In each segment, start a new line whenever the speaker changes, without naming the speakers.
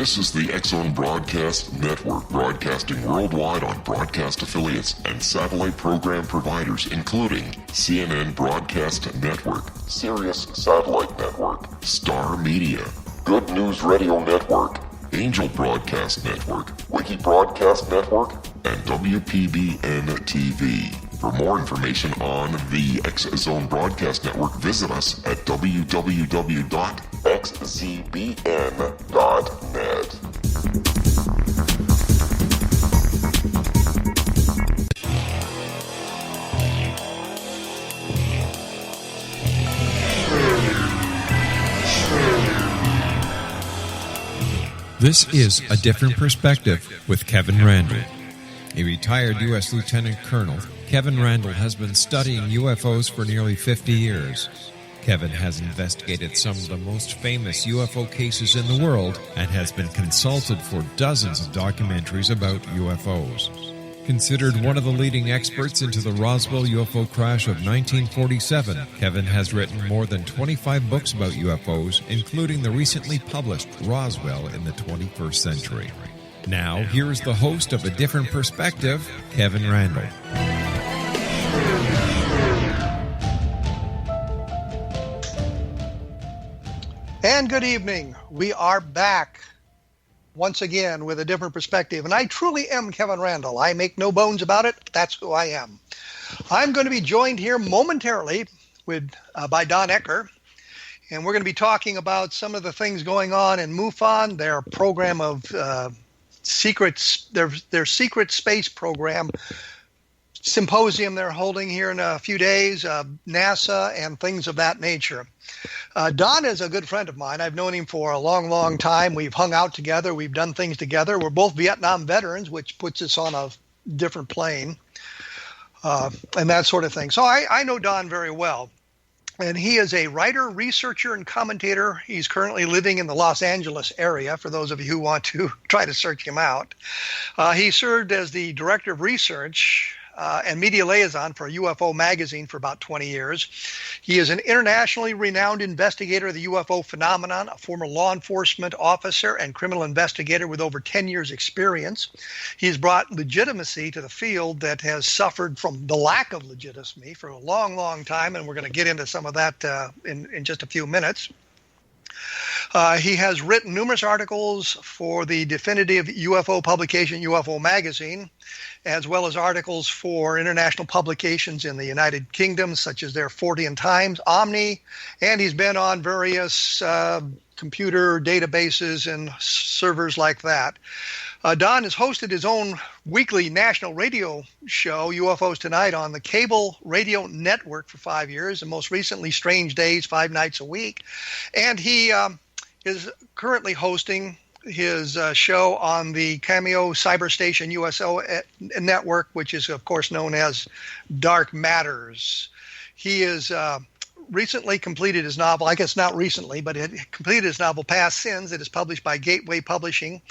This is the X-Zone Broadcast Network, broadcasting worldwide on broadcast affiliates and satellite program providers, including CNN Broadcast Network, Sirius Satellite Network, Star Media, Good News Radio Network, Angel Broadcast Network, Wiki Broadcast Network, and WPBN TV. For more information on the X-Zone Broadcast Network, visit us at www.xzbn.net.
This is A Different Perspective with Kevin Randle. A retired U.S. Lieutenant Colonel, Kevin Randle has been studying UFOs for nearly 50 years. Kevin has investigated some of the most famous UFO cases in the world and has been consulted for dozens of documentaries about UFOs. Considered one of the leading experts into the Roswell UFO crash of 1947, Kevin has written more than 25 books about UFOs, including the recently published Roswell in the 21st Century. Now, here is the host of A Different Perspective, Kevin Randle.
And good evening. We are back once again with A Different Perspective. And I truly am Kevin Randle. I make no bones about it. That's who I am. I'm going to be joined here momentarily by Don Ecker. And we're going to be talking about some of the things going on in MUFON, their program of their secret space program symposium they're holding here in a few days, NASA and things of that nature. Don is a good friend of mine. I've known him for a long, long time. We've hung out together. We've done things together. We're both Vietnam veterans, which puts us on a different plane and that sort of thing. So I know Don very well. And he is a writer, researcher, and commentator. He's currently living in the Los Angeles area, for those of you who want to try to search him out. He served as the director of research and media liaison for UFO Magazine for about 20 years. He is an internationally renowned investigator of the UFO phenomenon, a former law enforcement officer and criminal investigator with over 10 years' experience. He has brought legitimacy to the field that has suffered from the lack of legitimacy for a long, long time, and we're going to get into some of that in just a few minutes. He has written numerous articles for the definitive UFO publication, UFO Magazine, as well as articles for international publications in the United Kingdom, such as their Fortean Times, Omni, and he's been on various computer databases and servers like that. Don has hosted his own weekly national radio show, UFOs Tonite, on the cable radio network for 5 years, and most recently Strange Days, 5 nights a week. And he is currently hosting his show on the Cameo CyberstationUSA Network, which is, of course, known as Dark Matters. He has recently completed his novel, I guess not recently, but he completed his novel Past Sins. It is published by Gateway Publishing,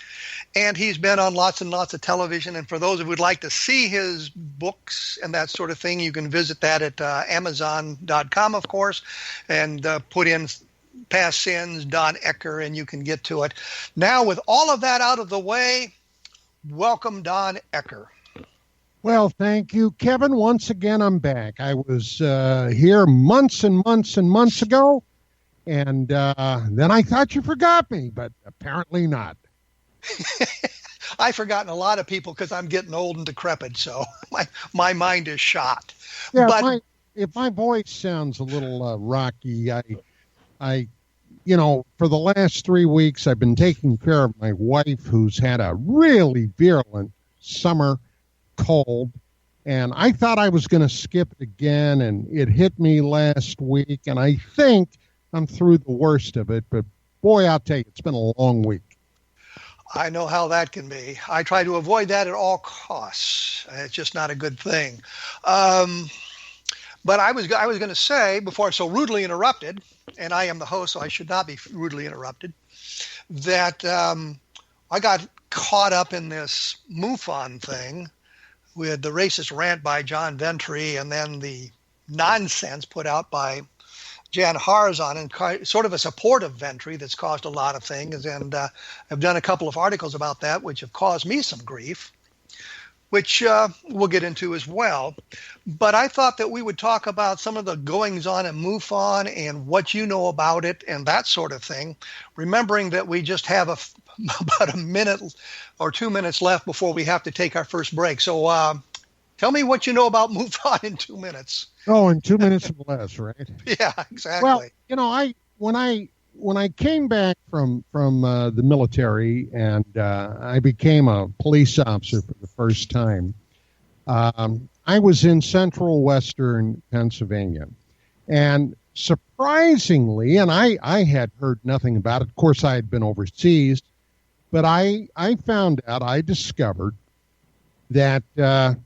and he's been on lots and lots of television. And for those who would like to see his books and that sort of thing, you can visit that at Amazon.com, of course, and put in Past Sins, Don Ecker, and you can get to it. Now, with all of that out of the way, welcome Don Ecker.
Well, thank you, Kevin. Once again, I'm back. I was here months and months and months ago, and then I thought you forgot me, but apparently not.
I've forgotten a lot of people because I'm getting old and decrepit, so my mind is shot.
Yeah,
but
if my voice sounds a little rocky, I, for the last 3 weeks, I've been taking care of my wife, who's had a really virulent summer cold, and I thought I was going to skip it again, and it hit me last week, and I think I'm through the worst of it, but boy, I'll tell you, it's been a long week.
I know how that can be. I try to avoid that at all costs. It's just not a good thing. But I was going to say, before I so rudely interrupted, and I am the host, so I should not be rudely interrupted, that I got caught up in this MUFON thing with the racist rant by John Ventry and then the nonsense put out by Jan Harzan, and sort of a supportive entry that's caused a lot of things. And I've done a couple of articles about that, which have caused me some grief, which we'll get into as well. But I thought that we would talk about some of the goings-on at MUFON and what you know about it and that sort of thing, remembering that we just have about a minute or 2 minutes left before we have to take our first break. So tell me what you know about MUFON in 2 minutes.
Oh, in 2 minutes or less, right?
Yeah, exactly.
Well, when I came back from the military and I became a police officer for the first time, I was in central western Pennsylvania. And surprisingly, and I had heard nothing about it. Of course, I had been overseas, but I discovered that a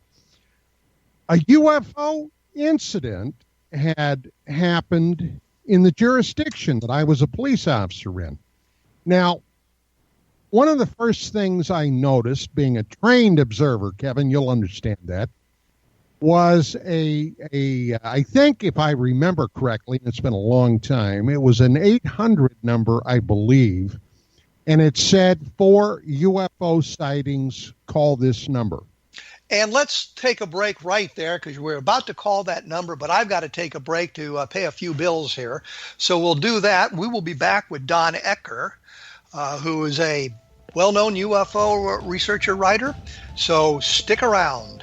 UFO incident had happened in the jurisdiction that I was a police officer in. Now, one of the first things I noticed, being a trained observer, Kevin, you'll understand that, was I think if I remember correctly, and it's been a long time, it was an 800 number, I believe, and it said, for UFO sightings, call this number.
And let's take a break right there because we're about to call that number, but I've got to take a break to pay a few bills here. So we'll do that. We will be back with Don Ecker, who is a well-known UFO researcher writer. So stick around.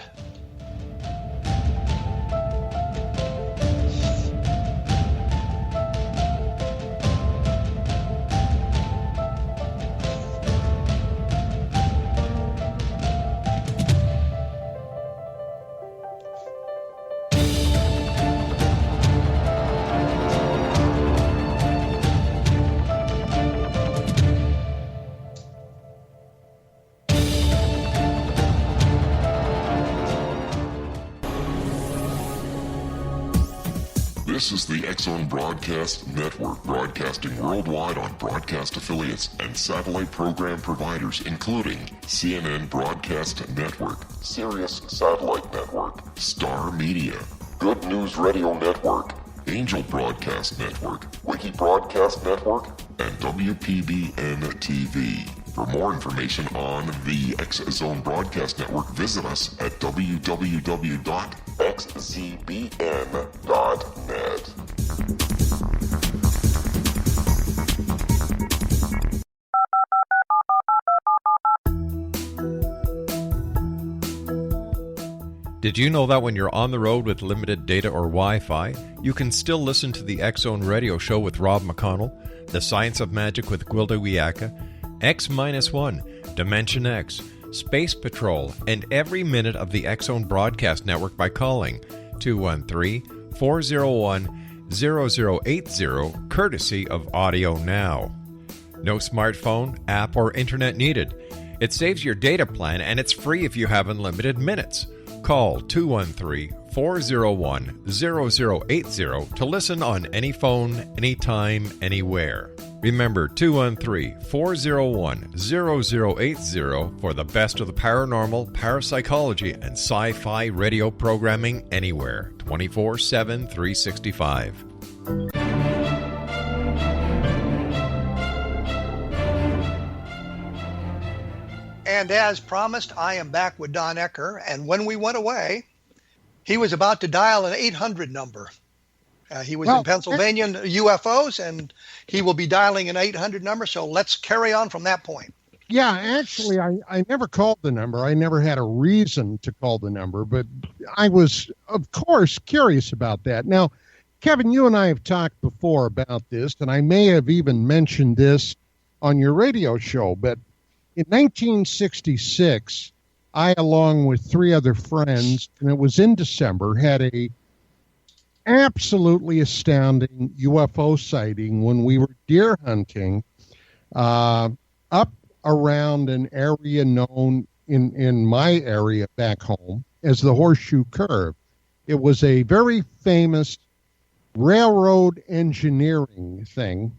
This is the X-Zone Broadcast Network, broadcasting worldwide on broadcast affiliates and satellite program providers, including CNN Broadcast Network, Sirius Satellite Network, Star Media, Good News Radio Network, Angel Broadcast Network, Wiki Broadcast Network, and WPBN TV. For more information on the X-Zone Broadcast Network, visit us at www.xzbn.net.
Did you know that when you're on the road with limited data or Wi-Fi, you can still listen to the X-Zone Radio Show with Rob McConnell, The Science of Magic with Gwilda Wiyaka, X-1, Dimension X, Space Patrol, and every minute of the X-Zone Broadcast Network by calling 213-401-0080, courtesy of Audio Now. No smartphone, app, or internet needed. It saves your data plan, and it's free if you have unlimited minutes. Call 213-401-0080 to listen on any phone, anytime, anywhere. Remember 213-401-0080 for the best of the paranormal, parapsychology, and sci-fi radio programming anywhere, 24/7, 365.
And as promised, I am back with Don Ecker. And when we went away, he was about to dial an 800 number. He was in Pennsylvania UFOs, and he will be dialing an 800 number. So let's carry on from that point.
Yeah, actually, I never called the number. I never had a reason to call the number, but I was, of course, curious about that. Now, Kevin, you and I have talked before about this, and I may have even mentioned this on your radio show, but in 1966, I, along with three other friends, and it was in December, had a absolutely astounding UFO sighting when we were deer hunting up around an area known in my area back home as the Horseshoe Curve. It was a very famous railroad engineering thing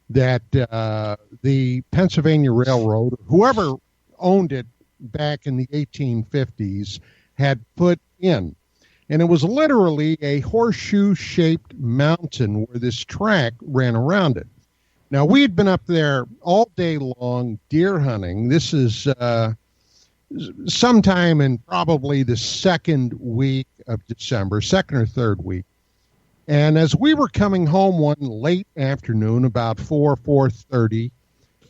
that the Pennsylvania Railroad, whoever owned it back in the 1850s, had put in. And it was literally a horseshoe-shaped mountain where this track ran around it. Now, we had been up there all day long deer hunting. This is sometime in probably the second week of December, second or third week. And as we were coming home one late afternoon, about 4:30,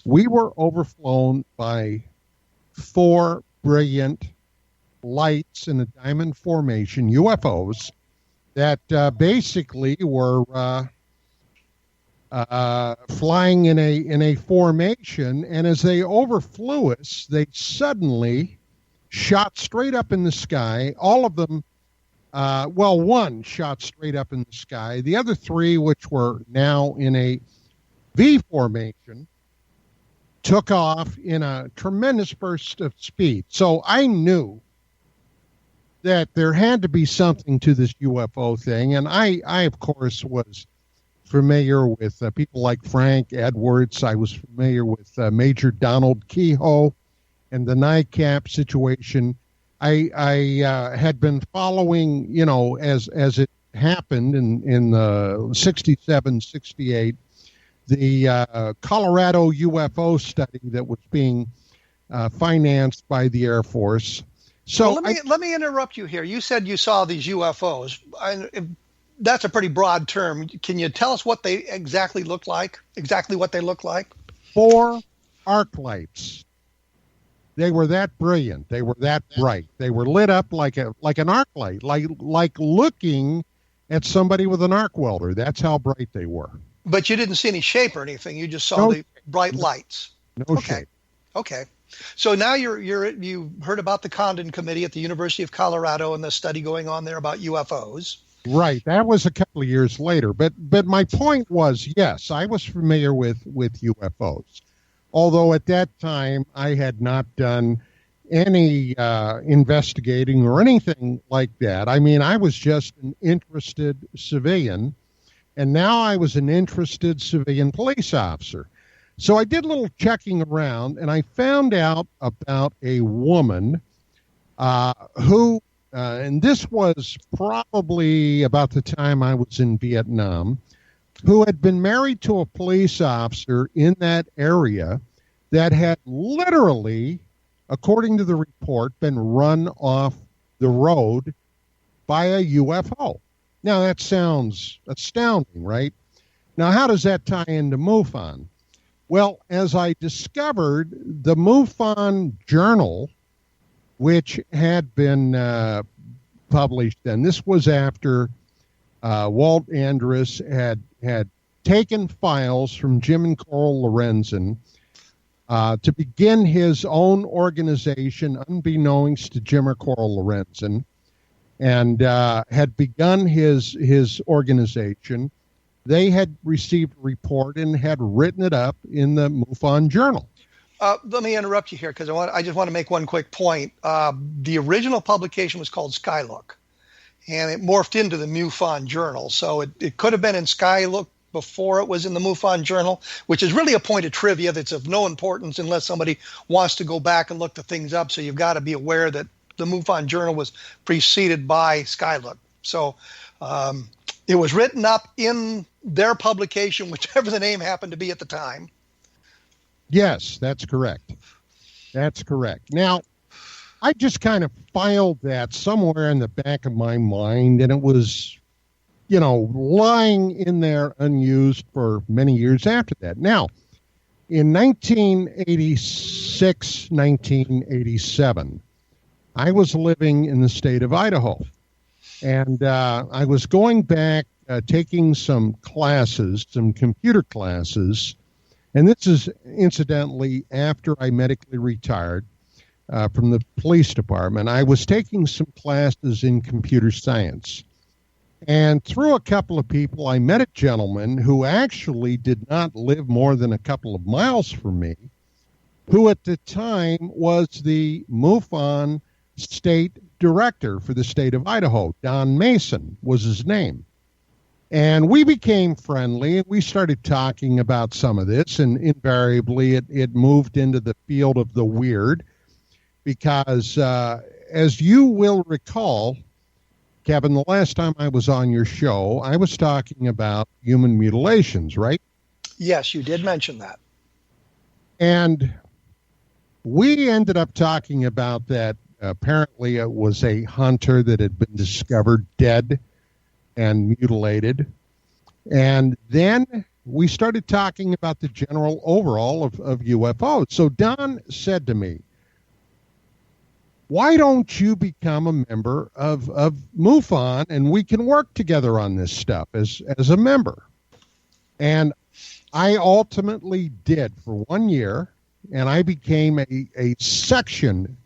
we were overflown by 4 brilliant lights in a diamond formation, UFOs, that basically were flying in a formation. And as they overflew us, they suddenly shot straight up in the sky. All of them, one shot straight up in the sky. The other 3, which were now in a V formation, took off in a tremendous burst of speed. So I knew that there had to be something to this UFO thing. And I of course, was familiar with people like Frank Edwards. I was familiar with Major Donald Kehoe and the NICAP situation. I had been following, as it happened in 67, 68, the Colorado UFO study that was being financed by the Air Force. So
well, let me interrupt you here. You said you saw these UFOs. That's a pretty broad term. Can you tell us what they exactly look like? Exactly what they look like?
4 arc lights. They were that brilliant. They were that bright. They were lit up like an arc light, like looking at somebody with an arc welder. That's how bright they were.
But you didn't see any shape or anything. You just saw the bright lights.
No shape.
Okay. So now you heard about the Condon Committee at the University of Colorado and the study going on there about UFOs.
Right. That was a couple of years later. But my point was, yes, I was familiar with UFOs. Although at that time I had not done any investigating or anything like that. I mean, I was just an interested civilian, and now I was an interested civilian police officer. So I did a little checking around, and I found out about a woman who, and this was probably about the time I was in Vietnam, who had been married to a police officer in that area that had literally, according to the report, been run off the road by a UFO. Now, that sounds astounding, right? Now, how does that tie into MUFON? Well, as I discovered, the MUFON journal, which had been published, and this was after Walt Andrus had taken files from Jim and Coral Lorenzen to begin his own organization, unbeknownst to Jim or Coral Lorenzen, and had begun his organization. They had received a report and had written it up in the MUFON journal.
Let me interrupt you here because I just want to make one quick point. The original publication was called Skylook, and it morphed into the MUFON journal. So it could have been in Skylook before it was in the MUFON journal, which is really a point of trivia that's of no importance unless somebody wants to go back and look the things up. So you've got to be aware that the MUFON journal was preceded by Skylook. So it was written up in their publication, whichever the name happened to be at the time.
Yes, that's correct. That's correct. Now, I just kind of filed that somewhere in the back of my mind, and it was, lying in there unused for many years after that. Now, in 1986, 1987, I was living in the state of Idaho, and I was going back, taking some classes, some computer classes, and this is incidentally after I medically retired from the police department. I was taking some classes in computer science. And through a couple of people, I met a gentleman who actually did not live more than a couple of miles from me, who at the time was the MUFON state director for the state of Idaho. Don Mason was his name. And we became friendly, and we started talking about some of this, and invariably it moved into the field of the weird, because as you will recall, Kevin, the last time I was on your show, I was talking about human mutilations, right?
Yes, you did mention that.
And we ended up talking about that. Apparently, it was a hunter that had been discovered dead and mutilated. And then we started talking about the general overall of UFOs. So Don said to me, why don't you become a member of MUFON and we can work together on this stuff as a member? And I ultimately did for 1 year, and I became a section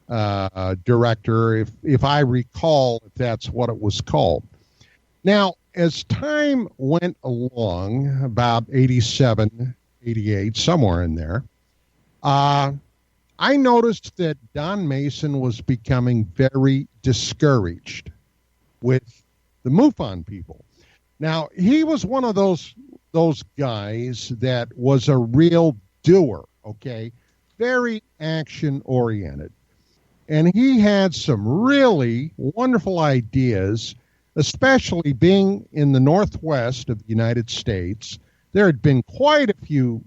director, if I recall, if that's what it was called. Now, as time went along, about 87, 88, somewhere in there, I noticed that Don Mason was becoming very discouraged with the MUFON people. Now, he was one of those guys that was a real doer, okay? Very action-oriented. And he had some really wonderful ideas, especially being in the Northwest of the United States. There had been quite a few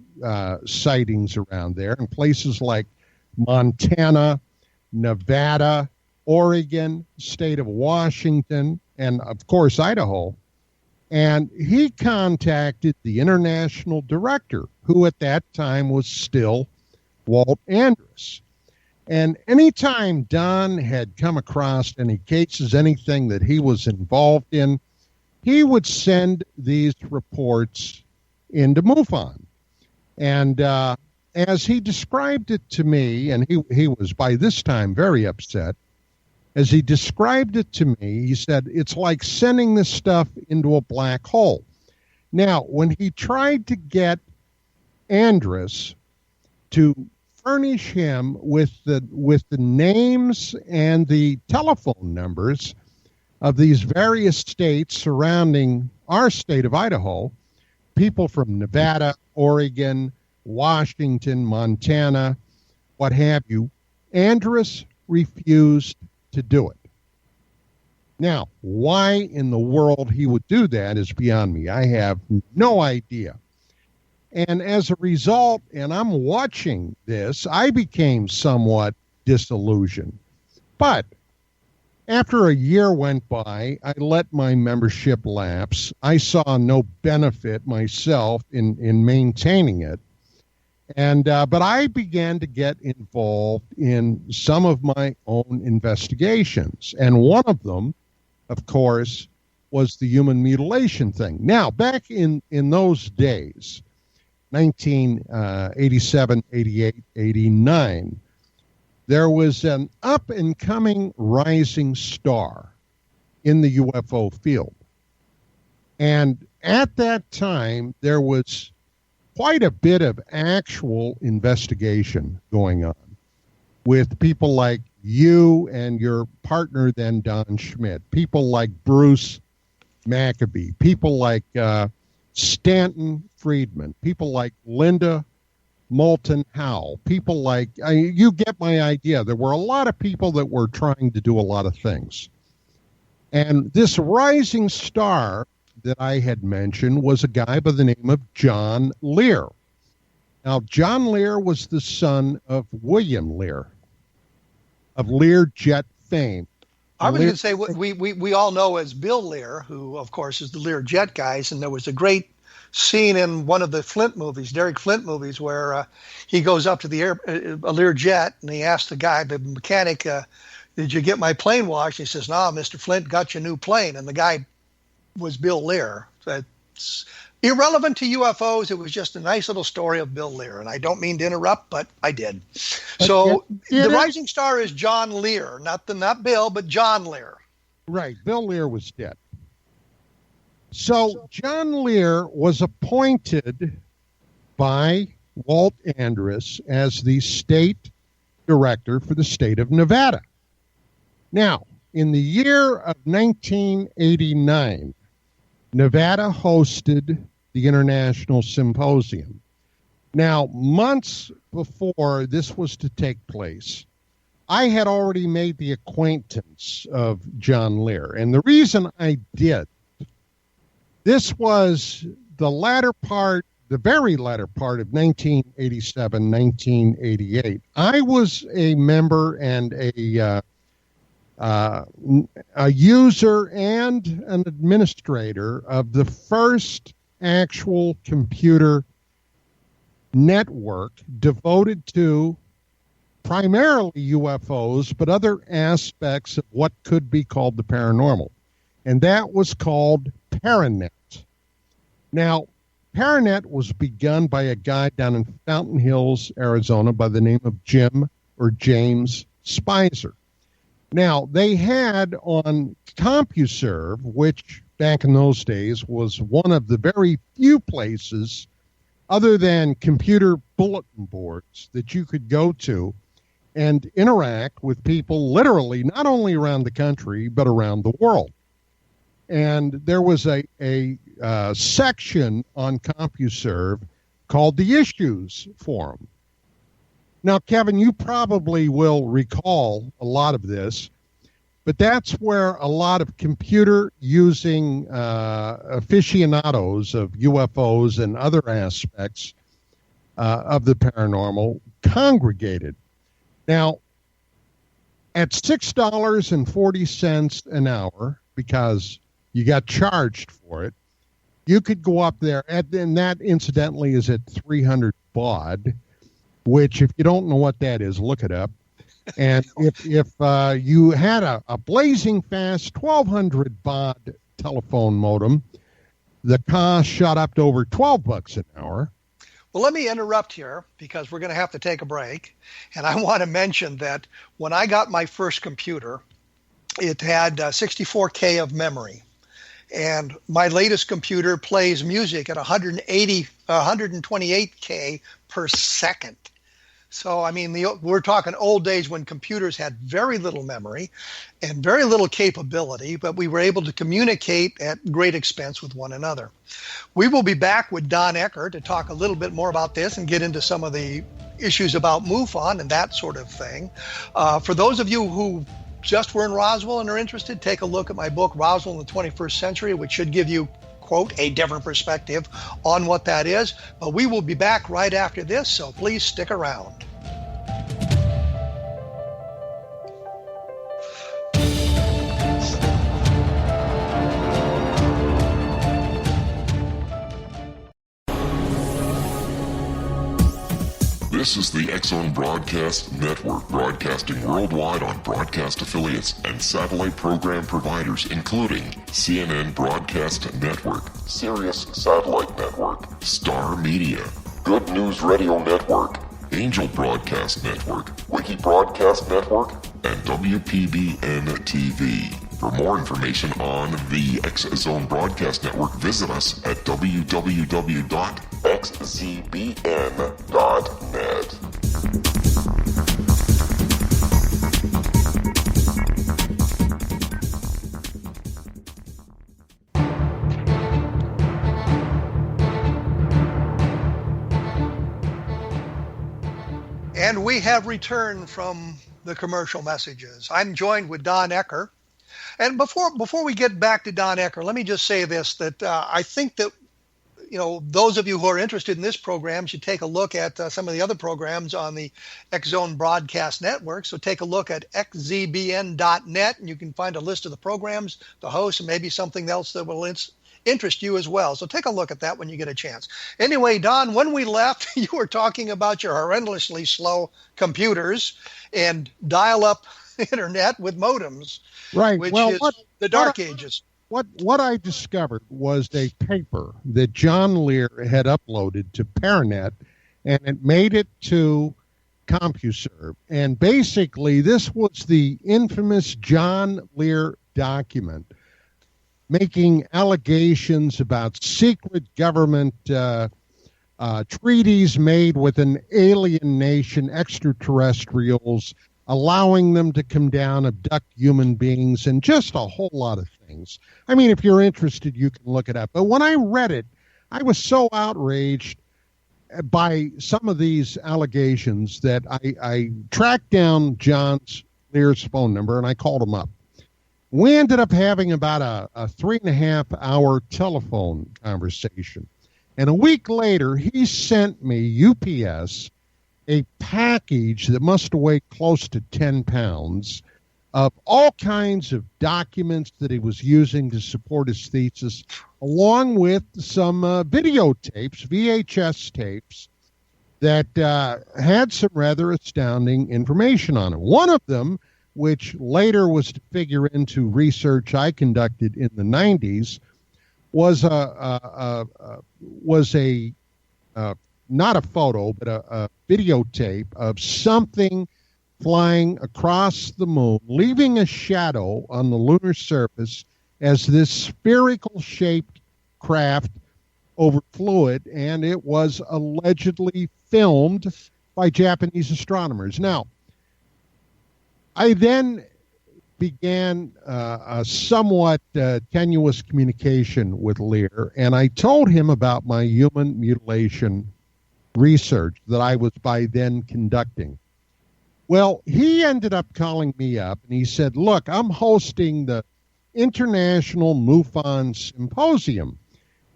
sightings around there in places like Montana, Nevada, Oregon, state of Washington, and, of course, Idaho. And he contacted the international director, who at that time was still Walt Andrus. And anytime Don had come across any cases, anything that he was involved in, he would send these reports into MUFON. And as he described it to me, and he was by this time very upset, as he described it to me, he said, it's like sending this stuff into a black hole. Now, when he tried to get Andrus to furnish him with the names and the telephone numbers of these various states surrounding our state of Idaho, people from Nevada, Oregon, Washington, Montana, what have you, Andrus refused to do it. Now, why in the world he would do that is beyond me. I have no idea. And as a result, and I'm watching this, I became somewhat disillusioned. But after a year went by, I let my membership lapse. I saw no benefit myself in maintaining it. And but I began to get involved in some of my own investigations. And one of them, of course, was the human mutilation thing. Now, back in those days, 1987, 88, 89, there was an up-and-coming rising star in the UFO field. And at that time, there was quite a bit of actual investigation going on with people like you and your partner then, Don Schmidt, people like Bruce Maccabee, people like Stanton Friedman, people like Linda Moulton Howe, people like, you get my idea. There were a lot of people that were trying to do a lot of things. And this rising star that I had mentioned was a guy by the name of John Lear. Now, John Lear was the son of William Lear, of Learjet fame.
I was going to say, we all know as Bill Lear, who, of course, is the Learjet guys, and there was a great scene in one of the Flint movies, Derek Flint movies, where he goes up to the a Learjet, and he asks the guy, the mechanic, did you get my plane washed? He says, no, Mr. Flint got you a new plane, and the guy was Bill Lear. So it's irrelevant to UFOs. It was just a nice little story of Bill Lear, and I don't mean to interrupt, but I did. So the rising star is John Lear, not Bill, but John Lear.
Right. Bill Lear was dead. So John Lear was appointed by Walt Andrus as the state director for the state of Nevada. Now, in the year of 1989, Nevada hosted the International Symposium. Now, months before this was to take place, I had already made the acquaintance of John Lear. And the reason I did, this was the very latter part of 1987, 1988. I was a member and a user and an administrator of the first actual computer network devoted to primarily UFOs, but other aspects of what could be called the paranormal. And that was called ParaNet. Now, ParaNet was begun by a guy down in Fountain Hills, Arizona, by the name of James Spicer. Now, they had on Compuserve, which back in those days was one of the very few places other than computer bulletin boards that you could go to and interact with people literally not only around the country, but around the world. And there was a section on Compuserve called the Issues Forum. Now, Kevin, you probably will recall a lot of this, but that's where a lot of computer-using aficionados of UFOs and other aspects of the paranormal congregated. Now, at $6.40 an hour, because you got charged for it, you could go up there, and that incidentally is at 300 baud, which if you don't know what that is, look it up. And if you had a blazing fast 1200 baud telephone modem, the cost shot up to over $12 an hour.
Well, let me interrupt here because we're going to have to take a break. And I want to mention that when I got my first computer, it had 64K of memory. And my latest computer plays music at 128K per second. So, I mean, we're talking old days when computers had very little memory and very little capability, but we were able to communicate at great expense with one another. We will be back with Don Ecker to talk a little bit more about this and get into some of the issues about MUFON and that sort of thing. For those of you who just were in Roswell and are interested, take a look at my book, Roswell in the 21st Century, which should give you, quote, a different perspective on what that is. But we will be back right after this, so please stick around.
This is the X-Zone Broadcast Network, broadcasting worldwide on broadcast affiliates and satellite program providers, including CNN Broadcast Network, Sirius Satellite Network, Star Media, Good News Radio Network, Angel Broadcast Network, Wiki Broadcast Network, and WPBN TV. For more information on the X-Zone Broadcast Network, visit us at www.xzbn.net.
And we have returned from the commercial messages. I'm joined with Don Ecker. And before we get back to Don Ecker, let me just say this, that I think that, you know, those of you who are interested in this program should take a look at some of the other programs on the X-Zone Broadcast Network. So take a look at xzbn.net, and you can find a list of the programs, the hosts, and maybe something else that will interest you as well. So take a look at that when you get a chance. Anyway, Don, when we left, you were talking about your horrendously slow computers and dial-up internet with modems,
right?
Which
well,
is the dark ages.
What I discovered was a paper that John Lear had uploaded to ParaNet, and it made it to Compuserve. And basically, this was the infamous John Lear document making allegations about secret government treaties made with an alien nation, extraterrestrials, allowing them to come down, abduct human beings, and just a whole lot of things. I mean, if you're interested, you can look it up. But when I read it, I was so outraged. by some of these allegations that I tracked down John Lear's phone number and I called him up. We ended up having about a 3.5-hour telephone conversation. And a week later, he sent me, UPS, a package that must have weighed close to 10 pounds of all kinds of documents that he was using to support his thesis, along with some videotapes, VHS tapes, that had some rather astounding information on it. One of them, which later was to figure into research I conducted in the 90s, was not a photo, but a videotape of something flying across the moon, leaving a shadow on the lunar surface as this spherical-shaped craft overflew it, and it was allegedly filmed by Japanese astronomers. Now, I then began a somewhat tenuous communication with Lear, and I told him about my human mutilation research that I was by then conducting. Well, he ended up calling me up, and he said, look, I'm hosting the International MUFON Symposium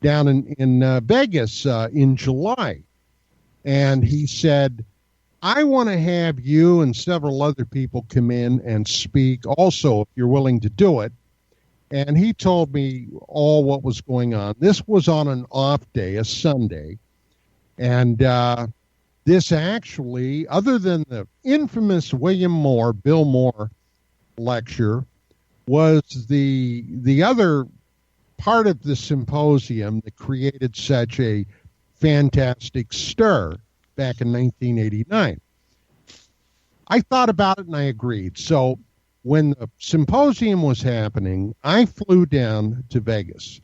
down in Vegas in July. And he said, I want to have you and several other people come in and speak also, if you're willing to do it. And he told me all what was going on. This was on an off day, a Sunday. And this actually, other than the infamous Bill Moore lecture, was the other part of the symposium that created such a fantastic stir back in 1989. I thought about it and I agreed. So when the symposium was happening, I flew down to Vegas.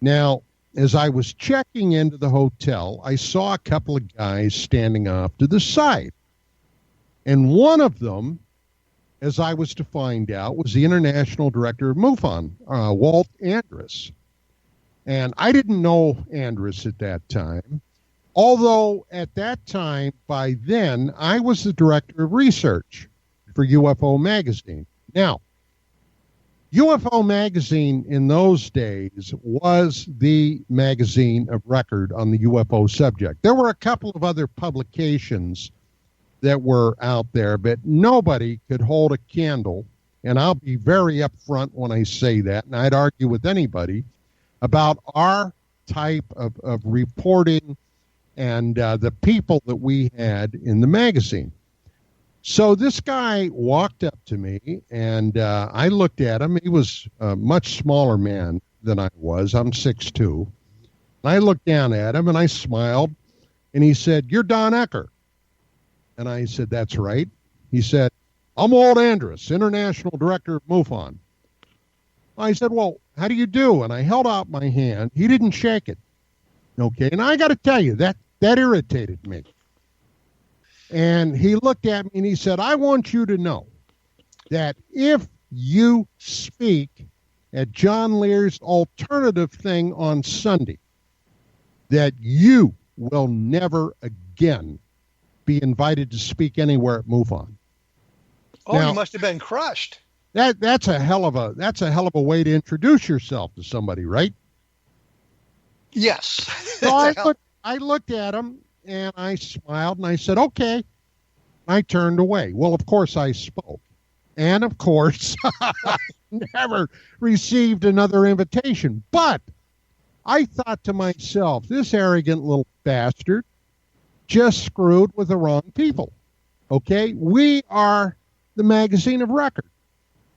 Now, as I was checking into the hotel, I saw a couple of guys standing off to the side. And one of them, as I was to find out, was the international director of MUFON, Walt Andrus. And I didn't know Andrus at that time, although at that time, by then, I was the director of research for UFO Magazine. Now, UFO Magazine in those days was the magazine of record on the UFO subject. There were a couple of other publications that were out there, but nobody could hold a candle, and I'll be very upfront when I say that, and I'd argue with anybody about our type of reporting and the people that we had in the magazine. So this guy walked up to me, and I looked at him. He was a much smaller man than I was. I'm 6'2". And I looked down at him, and I smiled, and he said, "You're Don Ecker." And I said, "That's right." He said, "I'm Walt Andrus, International Director of MUFON." I said, "Well, how do you do?" And I held out my hand. He didn't shake it. Okay, and I got to tell you, that irritated me. And he looked at me and he said, "I want you to know that if you speak at John Lear's alternative thing on Sunday, that you will never again be invited to speak anywhere at MUFON."
Oh, now, you must have been crushed.
That's a hell of a way to introduce yourself to somebody, right?
Yes.
So I looked at him and I smiled and I said, "Okay." I turned away. Well, of course I spoke. And of course, I never received another invitation. But I thought to myself, this arrogant little bastard just screwed with the wrong people. Okay? We are the magazine of record.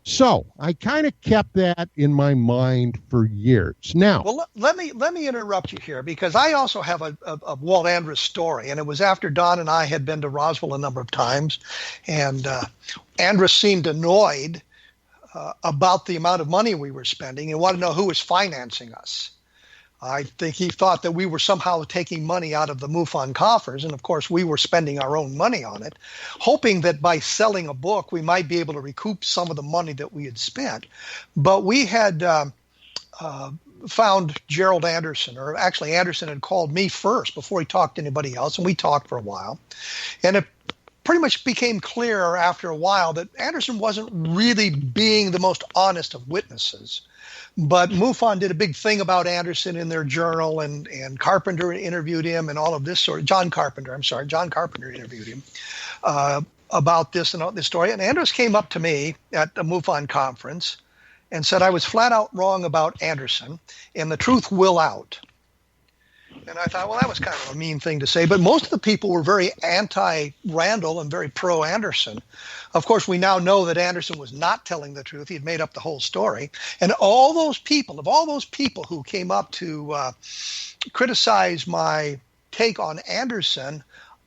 So I kind of kept that in my mind for years. Now,
well, let me interrupt you here, because I also have a Walt Andrus story, and it was after Don and I had been to Roswell a number of times, and Andrus seemed annoyed about the amount of money we were spending and wanted to know who was financing us. I think he thought that we were somehow taking money out of the MUFON coffers, and of course we were spending our own money on it, hoping that by selling a book we might be able to recoup some of the money that we had spent. But we had found Gerald Anderson, or actually Anderson had called me first before he talked to anybody else, and we talked for a while. And it pretty much became clear after a while that Anderson wasn't really being the most honest of witnesses. But MUFON did a big thing about Anderson in their journal, and Carpenter interviewed him and all of this sort. John Carpenter interviewed him about this and all this story. And Anders came up to me at the MUFON conference and said I was flat out wrong about Anderson, and the truth will out. And I thought, well, that was kind of a mean thing to say. But most of the people were very anti-Randle and very pro-Anderson. Of course, we now know that Anderson was not telling the truth. He had made up the whole story. And all those people who came up to criticize my take on Anderson,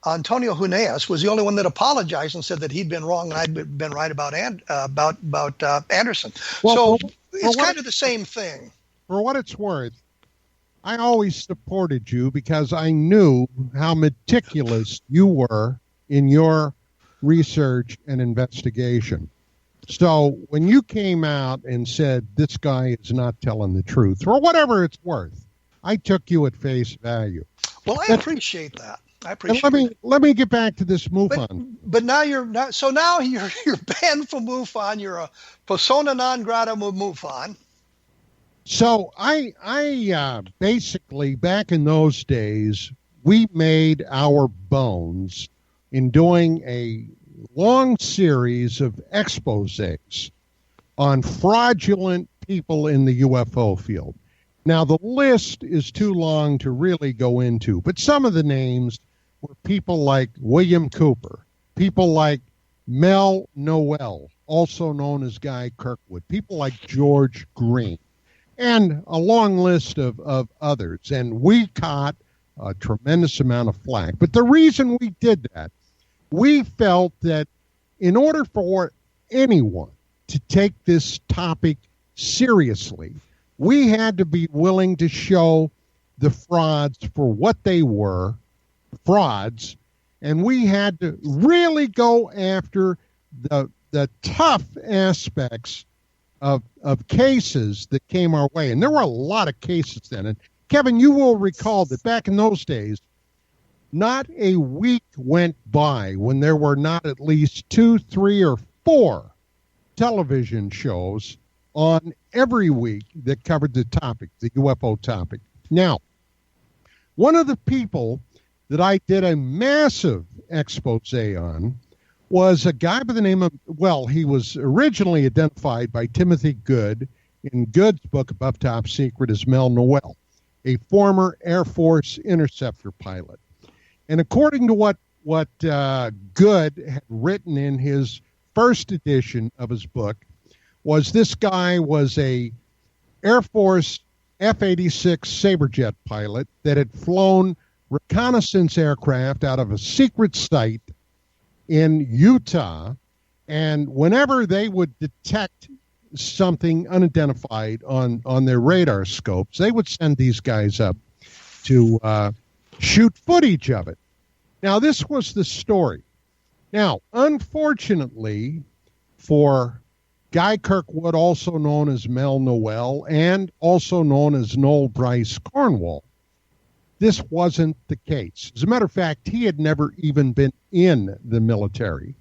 Antonio Huneeus was the only one that apologized and said that he'd been wrong and I'd been right about Anderson.
Well,
so it's kind of the same thing.
For what it's worth, I always supported you because I knew how meticulous you were in your research and investigation. So when you came out and said this guy is not telling the truth, or whatever it's worth, I took you at face value.
Well, I appreciate that.
Let me get back to this MUFON.
But now you're not. So now you're banned from MUFON. You're a persona non grata MUFON.
So I basically, back in those days, we made our bones in doing a long series of exposés on fraudulent people in the UFO field. Now, the list is too long to really go into, but some of the names were people like William Cooper, people like Mel Noel, also known as Guy Kirkwood, people like George Green, and a long list of others. And we caught a tremendous amount of flack. But the reason we did that, we felt that in order for anyone to take this topic seriously, we had to be willing to show the frauds for what they were, frauds, and we had to really go after the tough aspects of cases that came our way. And there were a lot of cases then. And Kevin, you will recall that back in those days, not a week went by when there were not at least 2, 3, or 4 television shows on every week that covered the topic, the UFO topic. Now, one of the people that I did a massive expose on was a guy by the name of, well, he was originally identified by Timothy Good in Good's book Above Top Secret as Mel Noel, a former Air Force interceptor pilot. And according to what Good had written in his first edition of his book, was this guy was a Air Force F-86 Saberjet pilot that had flown reconnaissance aircraft out of a secret site in Utah, and whenever they would detect something unidentified on their radar scopes, they would send these guys up to shoot footage of it. Now, this was the story. Now, unfortunately for Guy Kirkwood, also known as Mel Noel, and also known as Noel Bryce Cornwall, this wasn't the case. As a matter of fact, he had never even been in the military.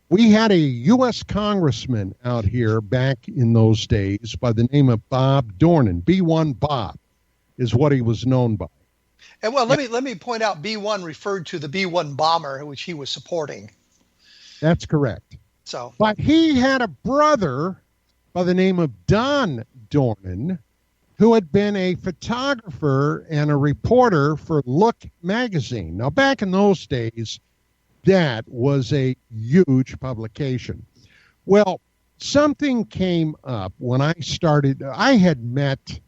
We had a U.S. congressman out here back in those days by the name of Bob Dornan. B-1 Bob is what he was known by.
And well, let me point out, B-1 referred to the B-1 bomber, which he was supporting.
That's correct. But he had a brother by the name of Don Dornan, who had been a photographer and a reporter for Look magazine. Now, back in those days, that was a huge publication. Well, something came up when I started. I had met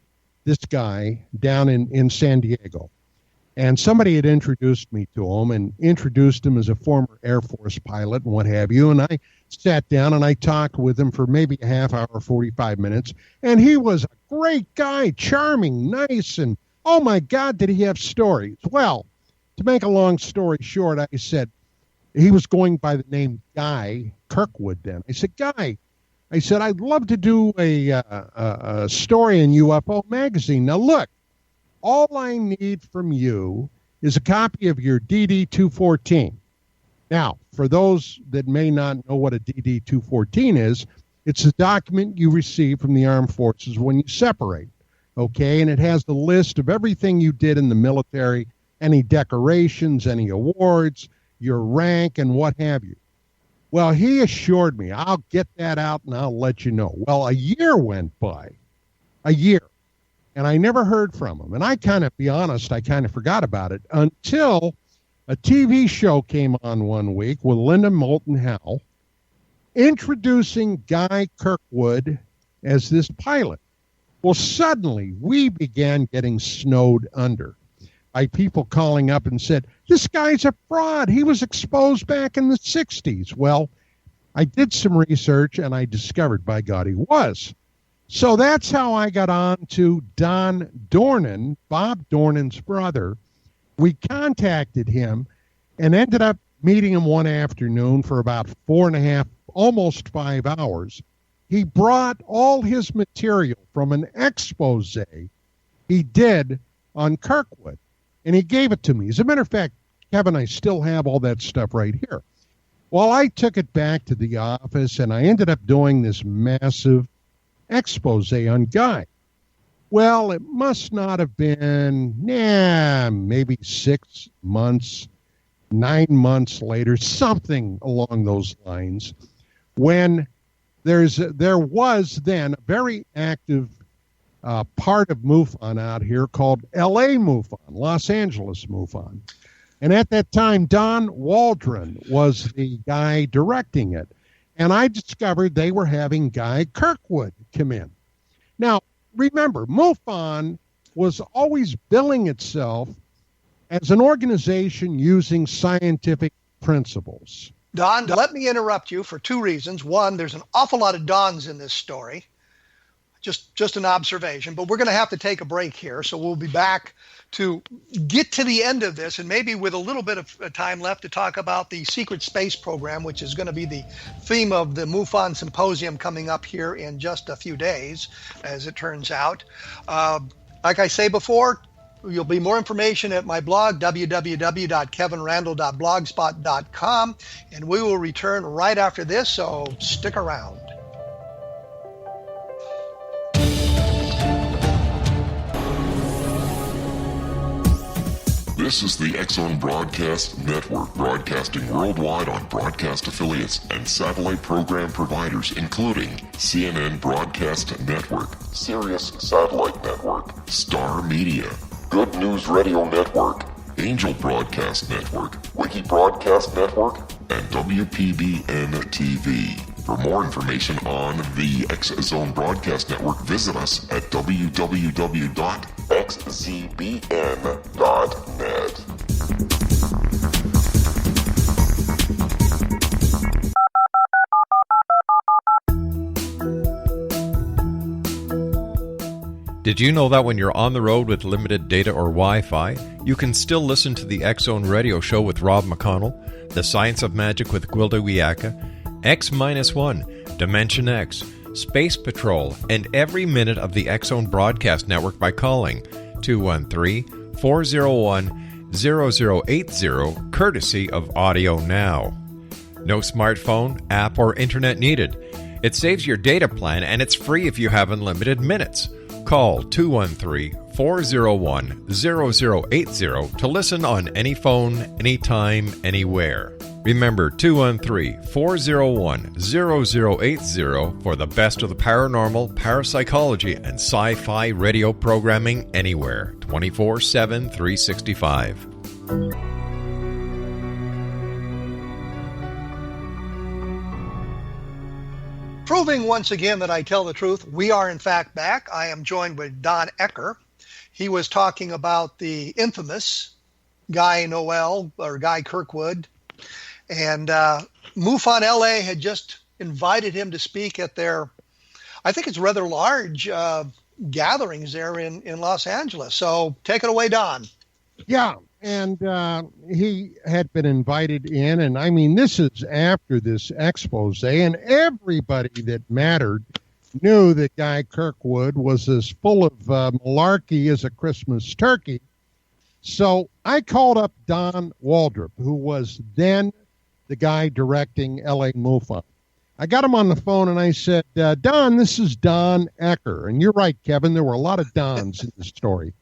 this guy down in San Diego, and somebody had introduced me to him and introduced him as a former Air Force pilot and what have you. And I sat down and I talked with him for maybe a half hour, 45 minutes. And he was a great guy, charming, nice, and oh my God, did he have stories. Well, to make a long story short, I said, he was going by the name Guy Kirkwood then. I said, Guy, I said, I'd love to do a story in UFO Magazine. Now, look, all I need from you is a copy of your DD-214. Now, for those that may not know what a DD-214 is, it's a document you receive from the armed forces when you separate, okay? And it has the list of everything you did in the military, any decorations, any awards, your rank, and what have you. Well, he assured me, I'll get that out and I'll let you know. Well, a year went by, and I never heard from him. And I kind of forgot about it until a TV show came on one week with Linda Moulton Howe introducing Guy Kirkwood as this pilot. Well, suddenly we began getting snowed under by people calling up and said, this guy's a fraud. He was exposed back in the 60s. Well, I did some research and I discovered, by God, he was. So that's how I got on to Don Dornan, Bob Dornan's brother. We contacted him and ended up meeting him one afternoon for about 4.5, almost 5 hours. He brought all his material from an expose he did on Kirkwood, and he gave it to me. As a matter of fact, Kevin, I still have all that stuff right here. Well, I took it back to the office, and I ended up doing this massive expose on Guy. Well, it must not have been, maybe 6 months, 9 months later, something along those lines, when there was then a very active part of MUFON out here called L.A. MUFON, Los Angeles MUFON. And at that time, Don Waldron was the guy directing it. And I discovered they were having Guy Kirkwood come in. Now, remember, MUFON was always billing itself as an organization using scientific principles.
Don, let me interrupt you for two reasons. One, there's an awful lot of Dons in this story. Just an observation, but we're going to have to take a break here. So we'll be back to get to the end of this, and maybe with a little bit of time left to talk about the secret space program, which is going to be the theme of the MUFON symposium coming up here in just a few days, as it turns out. Like I say before, you'll be more information at my blog, www.kevinrandle.blogspot.com, and we will return right after this, so stick around.
This is the X-Zone Broadcast Network, broadcasting worldwide on broadcast affiliates and satellite program providers, including CNN Broadcast Network, Sirius Satellite Network, Star Media, Good News Radio Network, Angel Broadcast Network, Wiki Broadcast Network, and WPBN TV. For more information on the X-Zone Broadcast Network, visit us at www.xzbn.net.
Did you know that when you're on the road with limited data or Wi-Fi, you can still listen to the X-Zone Radio Show with Rob McConnell, The Science of Magic with Gwilda Wiyaka, X-1, Dimension X, Space Patrol, and every minute of the X-Zone Broadcast Network by calling 213-401-0080, courtesy of Audio Now. No smartphone, app, or internet needed. It saves your data plan, and it's free if you have unlimited minutes. Call 213-401-0080 to listen on any phone, anytime, anywhere. Remember, 213-401-0080 for the best of the paranormal, parapsychology, and sci-fi radio programming anywhere, 24/7, 365.
Proving once again that I tell the truth, we are in fact back. I am joined with Don Ecker. He was talking about the infamous Guy Kirkwood. And MUFON LA had just invited him to speak at their, I think it's rather large gatherings there in Los Angeles. So take it away, Don.
Yeah, he had been invited in, and I mean, this is after this expose, and everybody that mattered knew that Guy Kirkwood was as full of malarkey as a Christmas turkey. So I called up Don Waldrop, who was then the guy directing LA MUFON. I got him on the phone and I said, Don, this is Don Ecker. And you're right, Kevin, there were a lot of Dons in the story.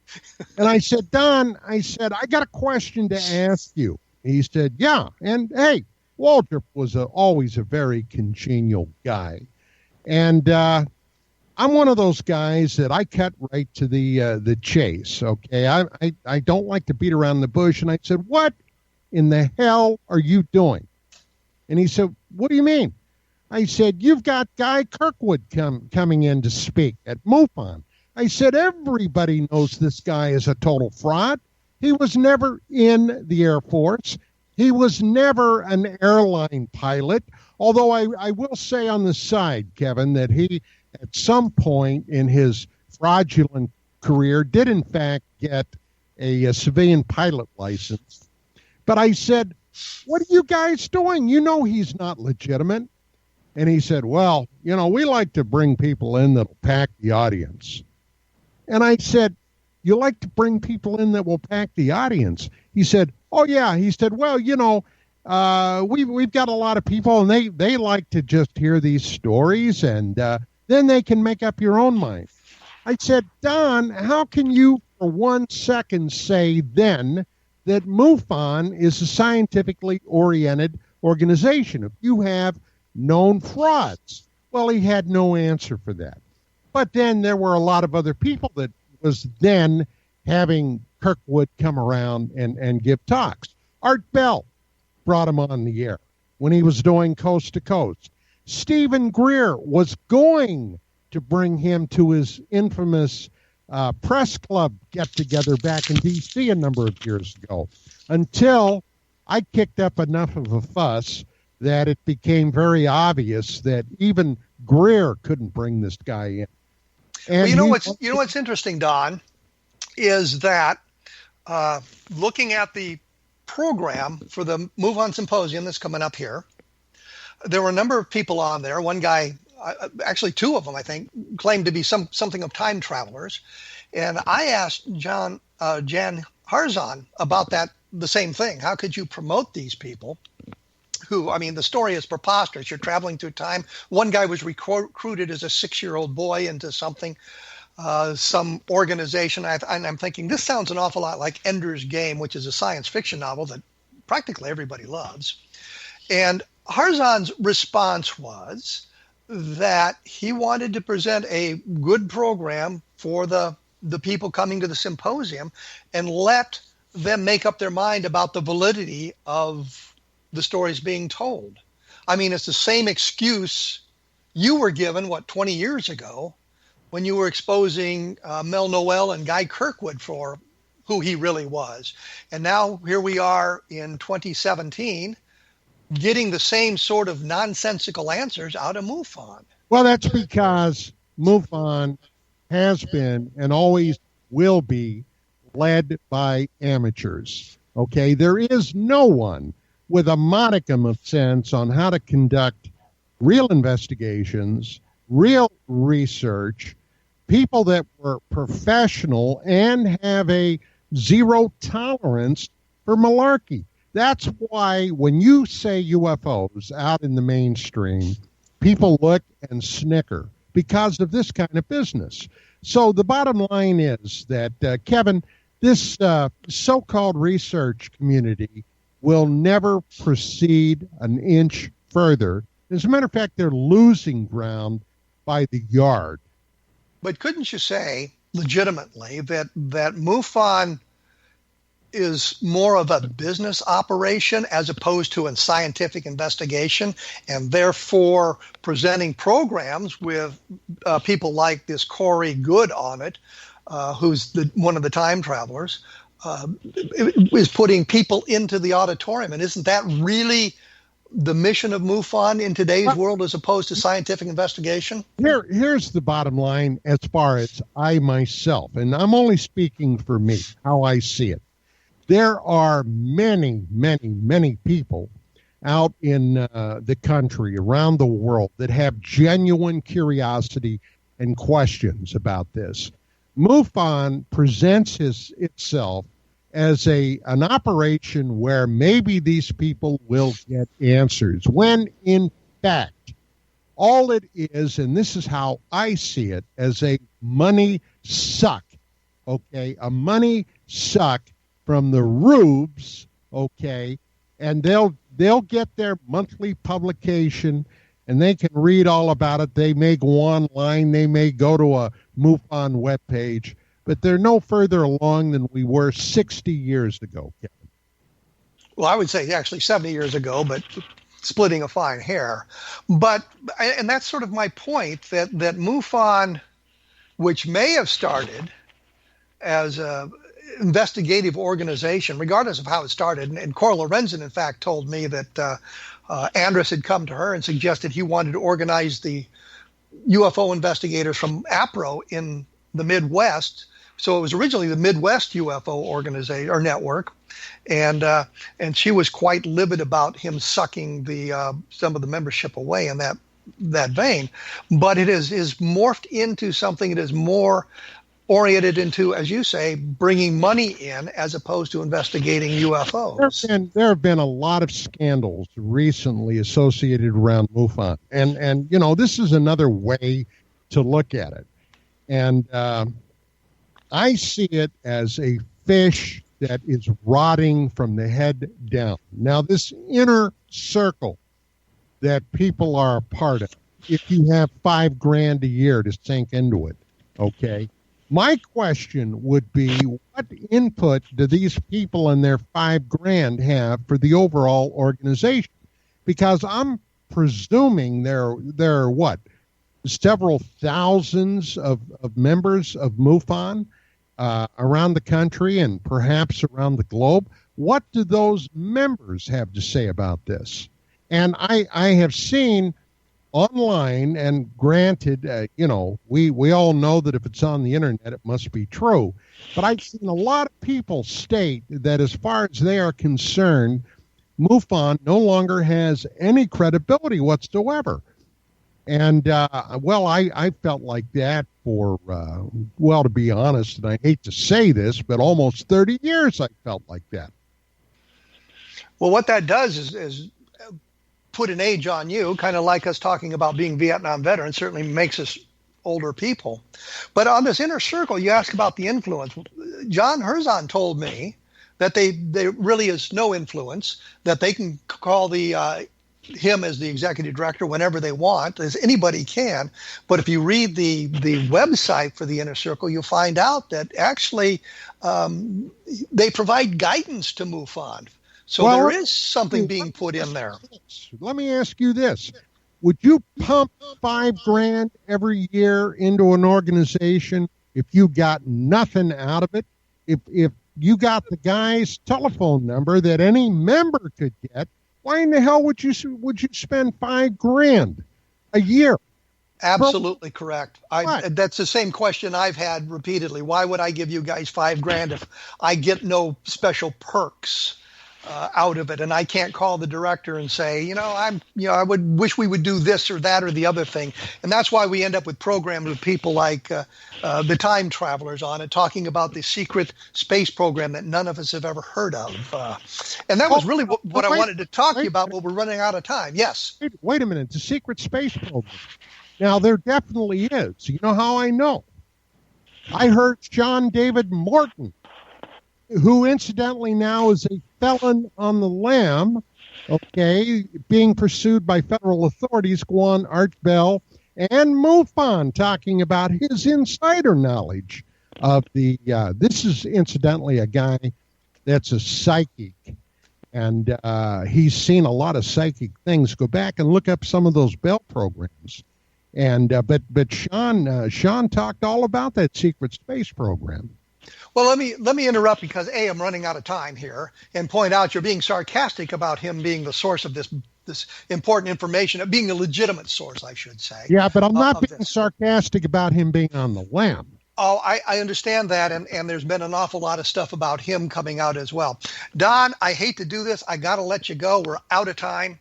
And I said, Don, I got a question to ask you. He said, yeah. And hey, Waldrop was always a very congenial guy. And I'm one of those guys that I cut right to the chase, okay? I don't like to beat around the bush. And I said, what in the hell are you doing? And he said, what do you mean? I said, you've got Guy Kirkwood coming in to speak at MUFON. I said, everybody knows this guy is a total fraud. He was never in the Air Force. He was never an airline pilot. Although I will say on the side, Kevin, that he, at some point in his fraudulent career, did in fact get a civilian pilot license. But I said, what are you guys doing? You know he's not legitimate. And he said, well, you know, we like to bring people in that'll pack the audience. And I said, you like to bring people in that will pack the audience? He said, oh, yeah. He said, well, you know, we've got a lot of people, and they like to just hear these stories, and then they can make up your own mind. I said, Don, how can you for 1 second say then that MUFON is a scientifically oriented organization if you have known frauds? Well, he had no answer for that. But then there were a lot of other people that was then having Kirkwood come around and give talks. Art Bell brought him on the air when he was doing Coast to Coast. Stephen Greer was going to bring him to his infamous press club get-together back in D.C. a number of years ago, until I kicked up enough of a fuss that it became very obvious that even Greer couldn't bring this guy in. And
well, what's interesting, Don, is that looking at the program for the MUFON Symposium that's coming up here, there were a number of people on there. One guy, actually two of them, I think, claimed to be something of time travelers. And I asked Jan Harzan about that, the same thing. How could you promote these people? Who, I mean, the story is preposterous. You're traveling through time. One guy was recruited as a 6-year-old boy into something, some organization. And I'm thinking, this sounds an awful lot like Ender's Game, which is a science fiction novel that practically everybody loves. And Harzan's response was that he wanted to present a good program for the people coming to the symposium and let them make up their mind about the validity of the stories being told. I mean, it's the same excuse you were given, 20 years ago, when you were exposing Mel Noel and Guy Kirkwood for who he really was. And now here we are in 2017 getting the same sort of nonsensical answers out of MUFON.
Well, that's because MUFON has been and always will be led by amateurs. Okay, there is no one with a modicum of sense on how to conduct real investigations, real research, people that were professional and have a zero tolerance for malarkey. That's why when you say UFOs out in the mainstream, people look and snicker because of this kind of business. So the bottom line is that, Kevin, this so-called research community will never proceed an inch further. As a matter of fact, they're losing ground by the yard.
But couldn't you say legitimately that MUFON is more of a business operation as opposed to a scientific investigation, and therefore presenting programs with people like this Corey Good on it, who's one of the time travelers, is putting people into the auditorium? And isn't that really the mission of MUFON in today's world as opposed to scientific investigation?
Here's the bottom line as far as I myself, and I'm only speaking for me, how I see it. there are many, many, many people out in the country, around the world, that have genuine curiosity and questions about this. MUFON presents itself as an operation where maybe these people will get answers, when in fact, all it is, and this is how I see it, as a money suck, okay? A money suck from the rubes, okay? And they'll get their monthly publication, and they can read all about it. They may go online. They may go to a MUFON webpage, but they're no further along than we were 60 years ago, Kevin.
Well, I would say actually 70 years ago, but splitting a fine hair. And that's sort of my point, that MUFON, which may have started as a investigative organization, regardless of how it started, and Cora Lorenzen, in fact, told me that Andrus had come to her and suggested he wanted to organize the UFO investigators from APRO in the Midwest. So it was originally the Midwest UFO organization or network, and she was quite livid about him sucking some of the membership away in that vein. But it is morphed into something that is more oriented into, as you say, bringing money in as opposed to investigating UFOs.
There have been a lot of scandals recently associated around MUFON, and this is another way to look at it. And I see it as a fish that is rotting from the head down. Now, this inner circle that people are a part of, if you have $5,000 a year to sink into it, okay? My question would be, what input do these people and their $5,000 have for the overall organization? Because I'm presuming there are what, several thousands of members of MUFON around the country and perhaps around the globe. What do those members have to say about this? And I have seen online, and granted, we all know that if it's on the internet, it must be true. But I've seen a lot of people state that as far as they are concerned, MUFON no longer has any credibility whatsoever. And, I felt like that for, to be honest, and I hate to say this, but almost 30 years I felt like that.
Well, what that does is put an age on you, kind of like us talking about being Vietnam veterans, certainly makes us older people. But on this inner circle, you ask about the influence. John Herzon told me that there really is no influence, that they can call him as the executive director whenever they want, as anybody can. But if you read the website for the inner circle, you'll find out that actually they provide guidance to MUFON. So there is something being put in there.
Let me ask you this. Would you pump $5,000 every year into an organization if you got nothing out of it? If you got the guy's telephone number that any member could get, why in the hell would you spend $5,000 a year?
Absolutely correct. That's the same question I've had repeatedly. Why would I give you guys $5,000 if I get no special perks out of it, and I can't call the director and say, I would wish we would do this or that or the other thing. And that's why we end up with programs with people like the time travelers on it, talking about the secret space program that none of us have ever heard of. And that was really what I wanted to talk to you about, but we're running out of time. Yes.
Wait a minute. The secret space program. Now, there definitely is. You know how I know? I heard John David Morton, who incidentally now is a felon on the lam, okay, being pursued by federal authorities, go on Art Bell and MUFON, talking about his insider knowledge of this is incidentally a guy that's a psychic, and he's seen a lot of psychic things. Go back and look up some of those Bell programs. And but Sean talked all about that secret space program.
Well, let me interrupt because I'm running out of time here, and point out you're being sarcastic about him being the source of this important information, being a legitimate source, I should say.
Yeah, but I'm not being sarcastic about him being on the lam.
Oh, I understand that, and there's been an awful lot of stuff about him coming out as well. Don, I hate to do this. I got to let you go. We're out of time.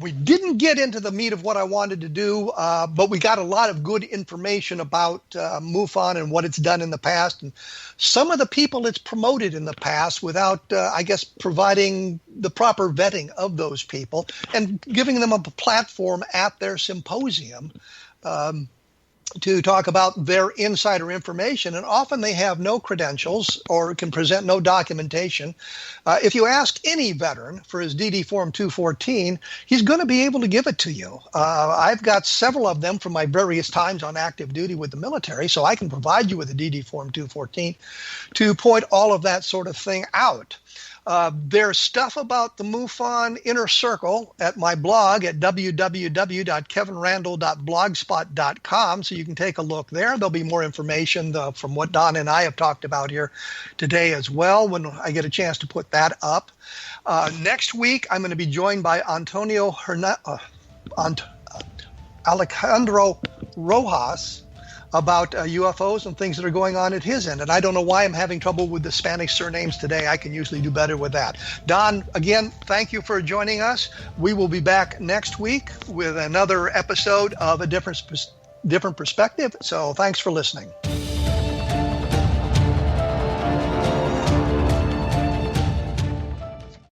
We didn't get into the meat of what I wanted to do, but we got a lot of good information about MUFON and what it's done in the past, and some of the people it's promoted in the past without, I guess, providing the proper vetting of those people and giving them a platform at their symposium to talk about their insider information, and often they have no credentials or can present no documentation. If you ask any veteran for his DD Form 214, he's going to be able to give it to you. I've got several of them from my various times on active duty with the military, so I can provide you with a DD Form 214 to point all of that sort of thing out. There's stuff about the MUFON Inner Circle at my blog at www.kevinrandle.blogspot.com, so you can take a look there. There'll be more information from what Don and I have talked about here today as well when I get a chance to put that up. Next week, I'm going to be joined by Alejandro Rojas about UFOs and things that are going on at his end. And I don't know why I'm having trouble with the Spanish surnames today. I can usually do better with that. Don, again, thank you for joining us. We will be back next week with another episode of a different perspective. So thanks for listening.